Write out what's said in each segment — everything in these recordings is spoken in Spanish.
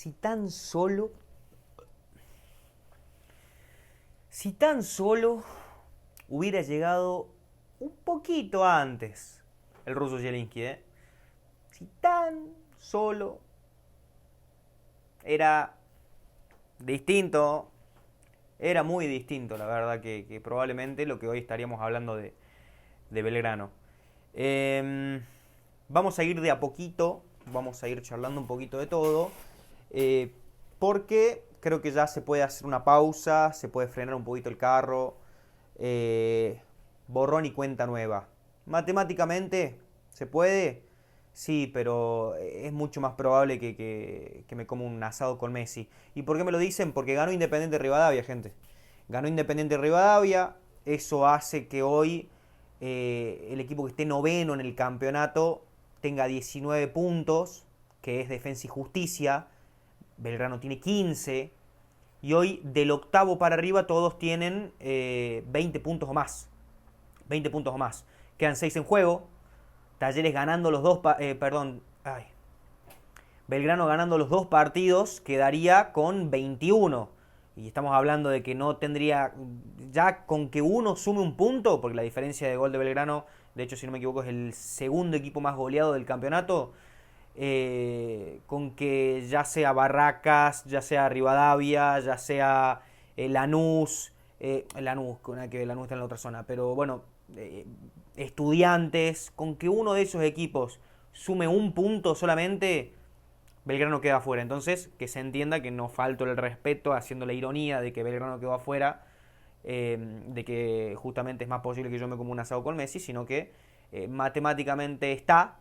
Si tan solo... Si tan solo hubiera llegado un poquito antes el ruso Zielinski, ¿eh? Si tan solo era distinto, era muy distinto, la verdad, que probablemente lo que hoy estaríamos hablando de Belgrano. Vamos a ir de a poquito, vamos a ir charlando un poquito de todo, porque creo que ya se puede hacer una pausa, se puede frenar un poquito el carro, borrón y cuenta nueva. Matemáticamente, ¿se puede? Sí, pero es mucho más probable que me coma un asado con Messi. ¿Y por qué me lo dicen? Porque ganó Independiente Rivadavia, gente. Ganó Independiente Rivadavia, eso hace que hoy el equipo que esté noveno en el campeonato tenga 19 puntos, que es Defensa y Justicia. Belgrano tiene 15. Y hoy del octavo para arriba todos tienen 20 puntos o más. 20 puntos o más. Quedan 6 en juego. Talleres ganando los dos... Belgrano ganando los dos partidos quedaría con 21. Y estamos hablando de que no tendría... Ya con que uno sume un punto, porque la diferencia de gol de Belgrano, de hecho si no me equivoco es el segundo equipo más goleado del campeonato, con que ya sea Barracas, ya sea Rivadavia, ya sea Lanús, Lanús, que Lanús está en la otra zona, pero bueno, Estudiantes, con que uno de esos equipos sume un punto solamente, Belgrano queda afuera. Entonces, que se entienda que no falto el respeto haciendo la ironía de que Belgrano quedó afuera, de que justamente es más posible que yo me coma un asado con Messi, sino que matemáticamente está,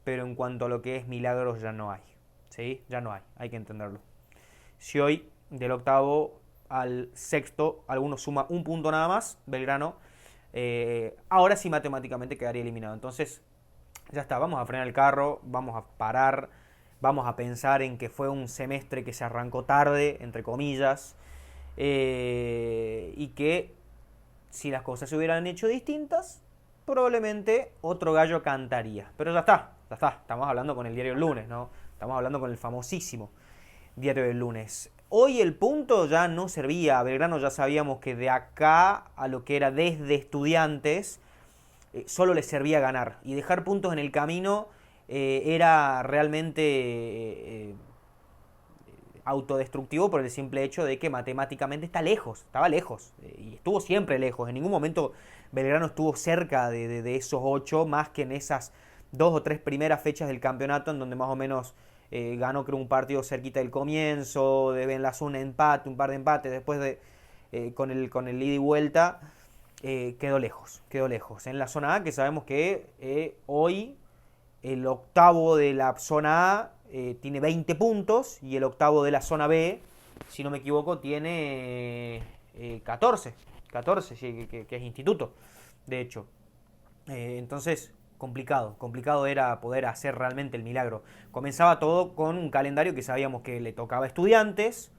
pero en cuanto a lo que es milagros ya no hay. ¿Sí? Ya no hay que entenderlo. Si hoy del octavo al sexto alguno suma un punto nada más, Belgrano, ahora sí matemáticamente quedaría eliminado. Entonces, ya está, vamos a frenar el carro, vamos a parar, vamos a pensar en que fue un semestre que se arrancó tarde, entre comillas, y que si las cosas se hubieran hecho distintas, probablemente otro gallo cantaría. Pero ya está, estamos hablando con el diario El Lunes, ¿no? Estamos hablando con el famosísimo diario del Lunes. Hoy el punto ya no servía, a Belgrano ya sabíamos que de acá a lo que era desde Estudiantes, solo le servía ganar. Y dejar puntos en el camino era realmente autodestructivo por el simple hecho de que matemáticamente está lejos, estaba lejos, y estuvo siempre lejos. En ningún momento Belgrano estuvo cerca de esos 8, más que en esas 2 o 3 primeras fechas del campeonato, en donde más o menos ganó creo un partido cerquita del comienzo, de Benlazú un empate, un par de empates, después de con el ida y vuelta, quedó lejos, quedó lejos. En la zona A, que sabemos que hoy el octavo de la zona A tiene 20 puntos y el octavo de la zona B, si no me equivoco, tiene 14, sí, que es instituto, de hecho. Entonces, complicado era poder hacer realmente el milagro. Comenzaba todo con un calendario que sabíamos que le tocaba a Estudiantes.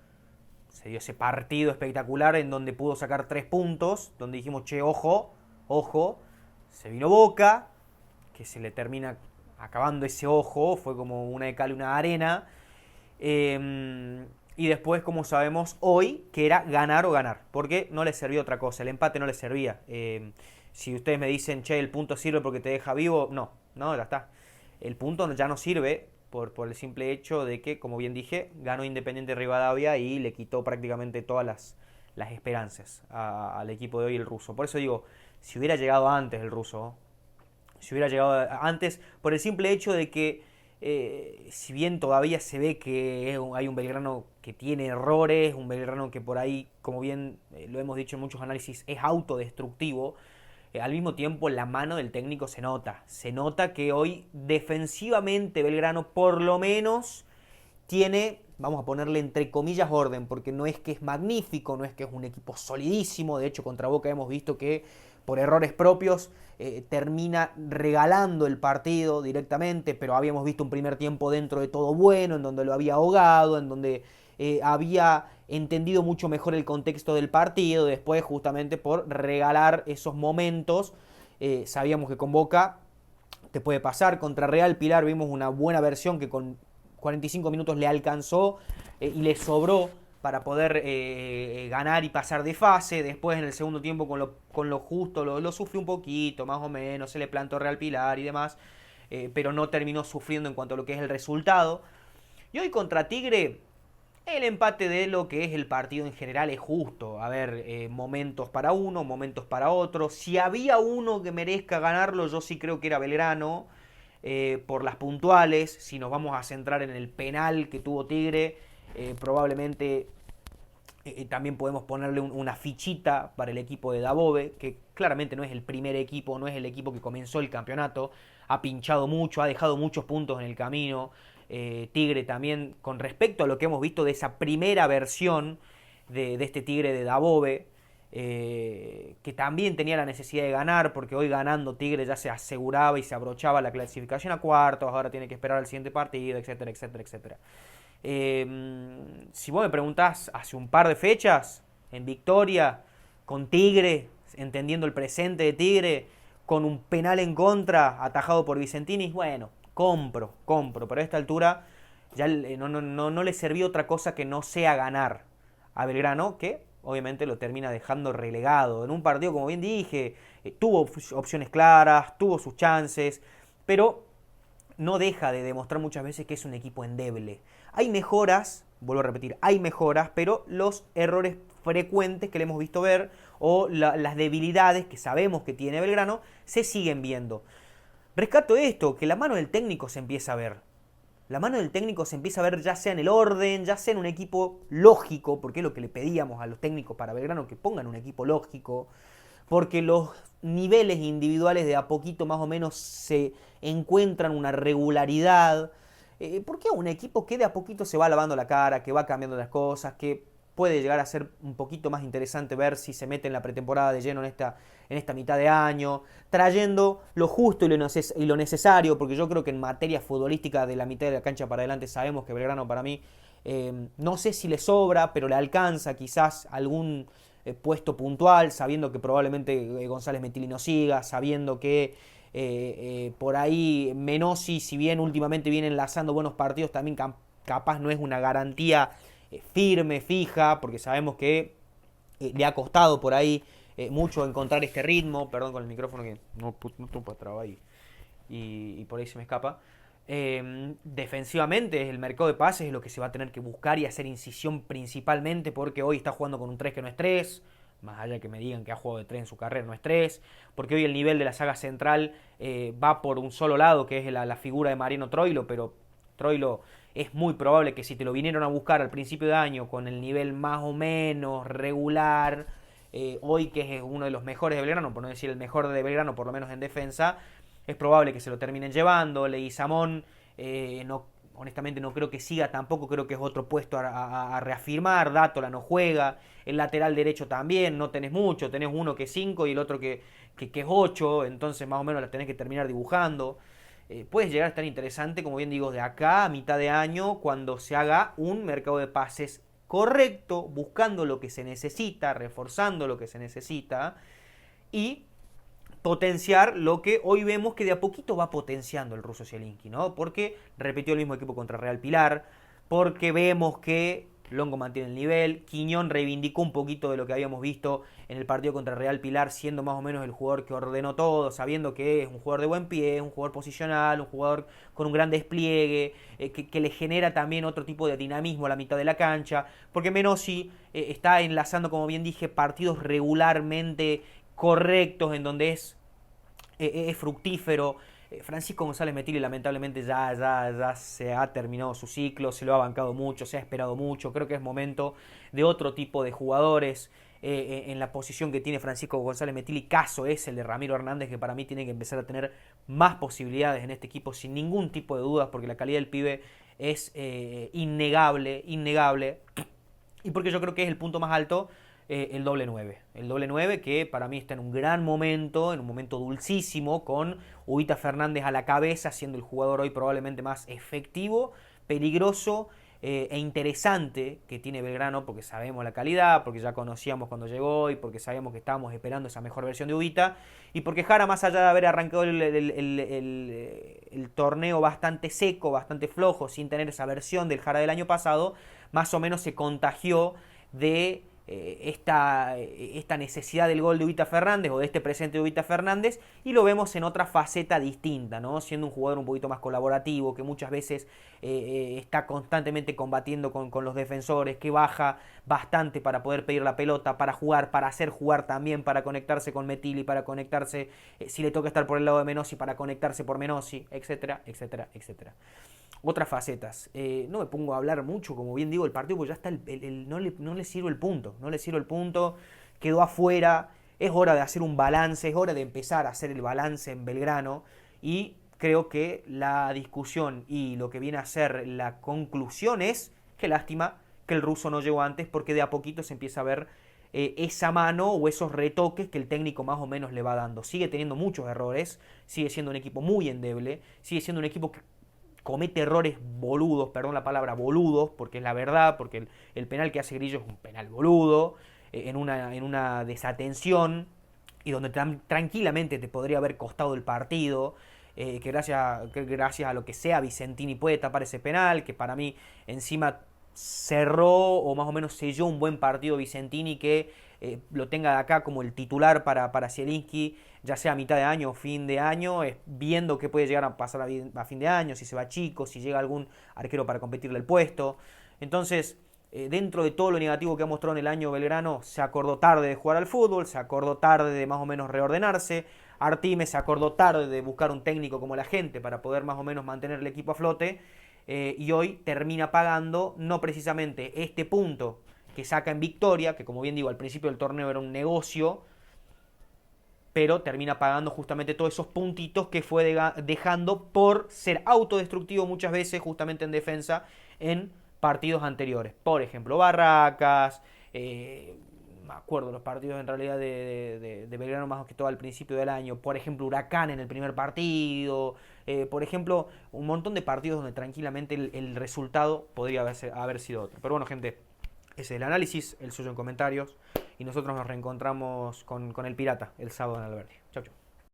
Se dio ese partido espectacular en donde pudo sacar 3 puntos, donde dijimos, che, ojo, ojo. Se vino Boca, que se le termina acabando ese ojo, fue como una de cal y una de arena. Y después, como sabemos hoy, que era ganar o ganar, porque no le servía otra cosa, el empate no le servía. Si ustedes me dicen, che, el punto sirve porque te deja vivo, no, ya está. El punto ya no sirve por el simple hecho de que, como bien dije, ganó Independiente Rivadavia y le quitó prácticamente todas las esperanzas al equipo de hoy, el ruso. Por eso digo, si hubiera llegado antes el ruso, si hubiera llegado antes, por el simple hecho de que, si bien todavía se ve que hay un Belgrano que tiene errores, un Belgrano que por ahí, como bien lo hemos dicho en muchos análisis, es autodestructivo, al mismo tiempo la mano del técnico se nota que hoy defensivamente Belgrano por lo menos tiene, vamos a ponerle entre comillas orden, porque no es que es magnífico, no es que es un equipo solidísimo, de hecho contra Boca hemos visto que por errores propios termina regalando el partido directamente, pero habíamos visto un primer tiempo dentro de todo bueno, en donde lo había ahogado, en donde había entendido mucho mejor el contexto del partido, después justamente por regalar esos momentos, sabíamos que con Boca te puede pasar. Contra Real Pilar vimos una buena versión que con 45 minutos le alcanzó y le sobró para poder ganar y pasar de fase. Después en el segundo tiempo con lo justo lo sufrió un poquito, más o menos, se le plantó Real Pilar y demás, pero no terminó sufriendo en cuanto a lo que es el resultado. Y hoy contra Tigre, el empate de lo que es el partido en general es justo. A ver, momentos para uno, momentos para otro. Si había uno que merezca ganarlo, yo sí creo que era Belgrano, por las puntuales. Si nos vamos a centrar en el penal que tuvo Tigre, probablemente también podemos ponerle una fichita para el equipo de Dabove, que claramente no es el primer equipo, no es el equipo que comenzó el campeonato, ha pinchado mucho, ha dejado muchos puntos en el camino. Tigre también, con respecto a lo que hemos visto de esa primera versión de este Tigre de Dabove, que también tenía la necesidad de ganar, porque hoy ganando Tigre ya se aseguraba y se abrochaba la clasificación a cuartos, ahora tiene que esperar al siguiente partido, etcétera, etcétera, etcétera. Si vos me preguntás hace un par de fechas, en victoria, con Tigre, entendiendo el presente de Tigre, con un penal en contra, atajado por Vicentini, bueno, compro, pero a esta altura ya no le servía otra cosa que no sea ganar a Belgrano, que obviamente lo termina dejando relegado. En un partido, como bien dije, tuvo opciones claras, tuvo sus chances, pero no deja de demostrar muchas veces que es un equipo endeble. Hay mejoras, vuelvo a repetir, hay mejoras, pero los errores frecuentes que le hemos visto ver o las debilidades que sabemos que tiene Belgrano se siguen viendo. Rescato esto, que la mano del técnico se empieza a ver. La mano del técnico se empieza a ver ya sea en el orden, ya sea en un equipo lógico, porque es lo que le pedíamos a los técnicos para Belgrano, que pongan un equipo lógico, porque los niveles individuales de a poquito más o menos se encuentran una regularidad. Porque un equipo que de a poquito se va lavando la cara, que va cambiando las cosas, que puede llegar a ser un poquito más interesante ver si se mete en la pretemporada de lleno en esta mitad de año, trayendo lo justo y lo necesario, porque yo creo que en materia futbolística de la mitad de la cancha para adelante sabemos que Belgrano para mí, no sé si le sobra, pero le alcanza quizás algún puesto puntual, sabiendo que probablemente González Metilli no siga, sabiendo que por ahí Menossi, si bien últimamente viene enlazando buenos partidos, también capaz no es una garantía firme, fija, porque sabemos que le ha costado por ahí mucho encontrar este ritmo. Perdón con el micrófono que no tuvo traba y por ahí se me escapa. Defensivamente el mercado de pases es lo que se va a tener que buscar y hacer incisión principalmente, porque hoy está jugando con un 3 que no es 3, más allá de que me digan que ha jugado de 3 en su carrera, no es 3, porque hoy el nivel de la saga central va por un solo lado, que es la figura de Mariano Troilo, pero Troilo es muy probable que si te lo vinieron a buscar al principio de año con el nivel más o menos regular, hoy que es uno de los mejores de Belgrano, por no decir el mejor de Belgrano, por lo menos en defensa, es probable que se lo terminen llevando. Leguizamón, honestamente no creo que siga tampoco, creo que es otro puesto a reafirmar. Dátola no juega, el lateral derecho también, no tenés mucho, tenés uno que es 5 y el otro que es 8, entonces más o menos la tenés que terminar dibujando. Puede llegar a estar interesante, como bien digo, de acá a mitad de año, cuando se haga un mercado de pases correcto, buscando lo que se necesita, reforzando lo que se necesita y potenciar lo que hoy vemos que de a poquito va potenciando el ruso Zielinski, ¿no? Porque repitió el mismo equipo contra Real Pilar, porque vemos que Longo mantiene el nivel, Quiñón reivindicó un poquito de lo que habíamos visto en el partido contra Real Pilar, siendo más o menos el jugador que ordenó todo, sabiendo que es un jugador de buen pie, un jugador posicional, un jugador con un gran despliegue, que le genera también otro tipo de dinamismo a la mitad de la cancha, porque Menossi está enlazando, como bien dije, partidos regularmente correctos, en donde es fructífero. Francisco González Metilli lamentablemente ya se ha terminado su ciclo, se lo ha bancado mucho, se ha esperado mucho, creo que es momento de otro tipo de jugadores en la posición que tiene Francisco González Metilli. Caso es el de Ramiro Hernández, que para mí tiene que empezar a tener más posibilidades en este equipo sin ningún tipo de dudas, porque la calidad del pibe es innegable, y porque yo creo que es el punto más alto, el doble 9. El doble 9 que para mí está en un gran momento, en un momento dulcísimo, con Ubita Fernández a la cabeza, siendo el jugador hoy probablemente más efectivo, peligroso e interesante que tiene Belgrano, porque sabemos la calidad, porque ya conocíamos cuando llegó y porque sabíamos que estábamos esperando esa mejor versión de Ubita, y porque Jara, más allá de haber arrancado el torneo bastante seco, bastante flojo, sin tener esa versión del Jara del año pasado, más o menos se contagió de esta necesidad del gol de Ubita Fernández o de este presente de Ubita Fernández, y lo vemos en otra faceta distinta, ¿no? Siendo un jugador un poquito más colaborativo, que muchas veces está constantemente combatiendo con los defensores, que baja bastante para poder pedir la pelota, para jugar, para hacer jugar también, para conectarse con Metilli, para conectarse, si le toca estar por el lado de Menossi, para conectarse por Menossi, etcétera, etcétera, etcétera. Otras facetas. No me pongo a hablar mucho, como bien digo, el partido, porque ya está no le sirve el punto. No le sirve el punto. Quedó afuera. Es hora de hacer un balance. Es hora de empezar a hacer el balance en Belgrano. Y creo que la discusión y lo que viene a ser la conclusión es: qué lástima que el ruso no llegó antes, porque de a poquito se empieza a ver esa mano o esos retoques que el técnico más o menos le va dando. Sigue teniendo muchos errores. Sigue siendo un equipo muy endeble. Sigue siendo un equipo que comete errores boludos, perdón la palabra boludos, porque es la verdad, porque el penal que hace Grillo es un penal boludo, en una desatención, y donde tranquilamente te podría haber costado el partido, que gracias a lo que sea Vicentini puede tapar ese penal, que para mí encima cerró o más o menos selló un buen partido Vicentini, que lo tenga de acá como el titular para Zielinski, ya sea a mitad de año o fin de año, viendo qué puede llegar a pasar a fin de año, si se va Chico, si llega algún arquero para competirle el puesto. Entonces, dentro de todo lo negativo que ha mostrado en el año Belgrano, se acordó tarde de jugar al fútbol, se acordó tarde de más o menos reordenarse, Artime se acordó tarde de buscar un técnico como la gente para poder más o menos mantener el equipo a flote, y hoy termina pagando no precisamente este punto que saca en victoria, que como bien digo al principio del torneo era un negocio, pero termina pagando justamente todos esos puntitos que fue dejando por ser autodestructivo muchas veces justamente en defensa en partidos anteriores. Por ejemplo, Barracas, me acuerdo los partidos en realidad de Belgrano más que todo al principio del año. Por ejemplo, Huracán en el primer partido. Por ejemplo, un montón de partidos donde tranquilamente el resultado podría haber sido otro. Pero bueno, gente, ese es el análisis, el suyo en comentarios. Y nosotros nos reencontramos con el Pirata el sábado en Alberdi. Chau, chau.